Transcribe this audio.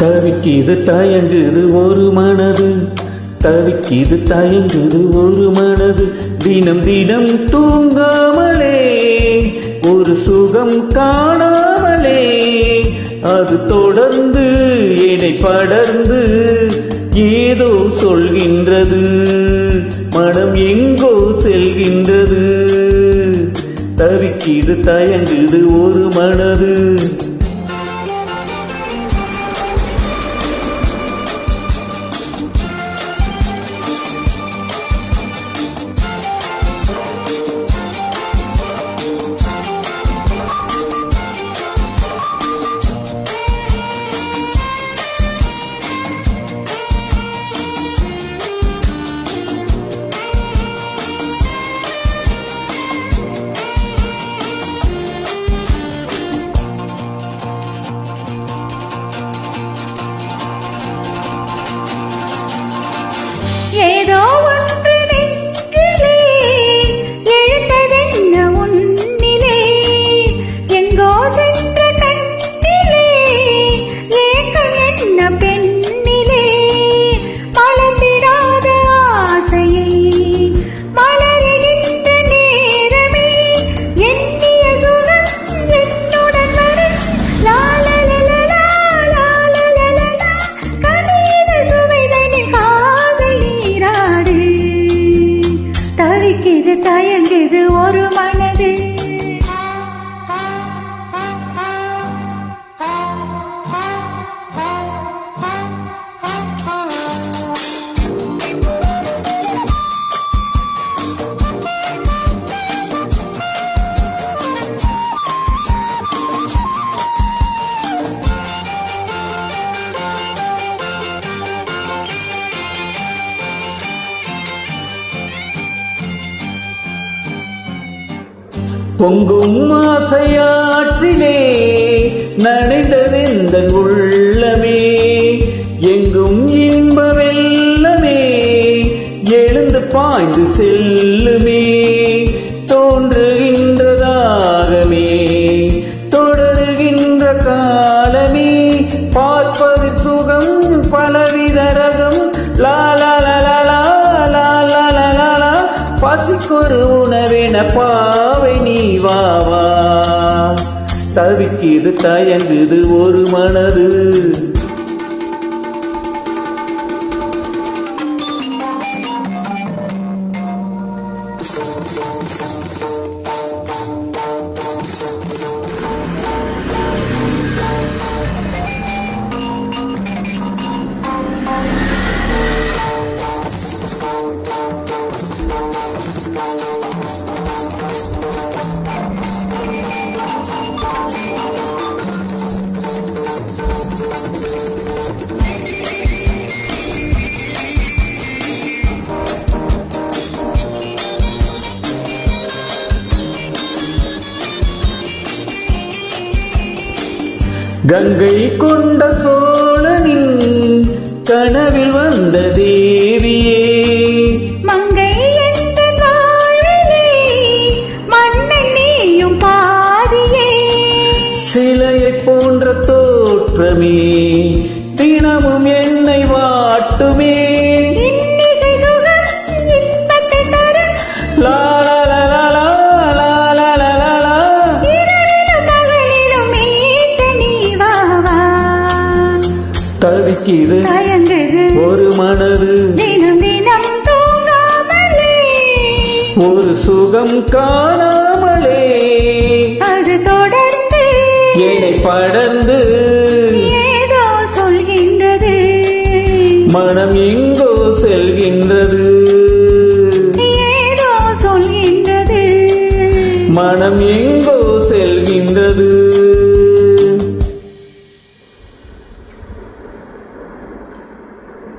தவிக்கிது தயங்குது ஒரு மனது, தவிக்கிது தயங்குது ஒரு மனது, தினம் தினம் தூங்காமலே ஒரு சுகம் காணாமலே அது தொடர்ந்து என்னை படர்ந்து ஏதோ சொல்கின்றது, மனம் எங்கோ செல்கின்றது. தவிக்கிது தயங்குது ஒரு மனது. ஏதோ ஒன்று நெஞ்சிலே எழுந்ததென்ன உன்னிலே, எங்கோ சென்ற கண்ணிலே ஏக்கம் என்ன பெண்ணிலே, மலர்ந்திடாத ஆசையை மலருகின்ற நேரமே எண்ணிய சுகம் என்னுடன் வரும். லாலலலலா லாலலலலா கனித சுவைதனில் காதல் நீராடு. தவிக்கிது தயங்குது ஒரு மனது. பொங்கும் ஆசையாற்றிலே நனைந்ததெந்த உள்ளமே, எங்கும் இன்ப வெள்ளமே எழுந்து பாய்ந்து செல்லுமே, தோன்றுகின்றதாகமே தொடருகின்ற காலமே, பார்ப்பதில் சுகம் பலவித ரகம். லாலலலலா லாலலலலா பசிக்கொரு உணவென பாவை நீ வாவா. தவிக்கிது தயங்குது ஒரு மனது. கங்கை கொண்ட சோழனின் கனவில் வந்த தேவியே, மங்கை என்ற நாளிலே மன்னன் நீயும் பாதியே, சிலையை போன்ற தோற்றமே தினமும் என்னை வாட்டுமே, இன்னிசை சுகம் இன்பத்தை தரும். லாலலலலா லாலலலலா இரவிலும் பகலிலும் மீட்ட நீ வாவா. தவிக்கிது தயங்குது ஒரு மனது, தினம் தினம் தூங்காமலே ஒரு சுகம் காணாமலே அது தொடர்ந்து என்னை படர்ந்து ஏதோ சொல்கின்றது, மனம் எங்கோ செல்கின்றது, ஏதோ சொல்கின்றது, மனம் எங்கோ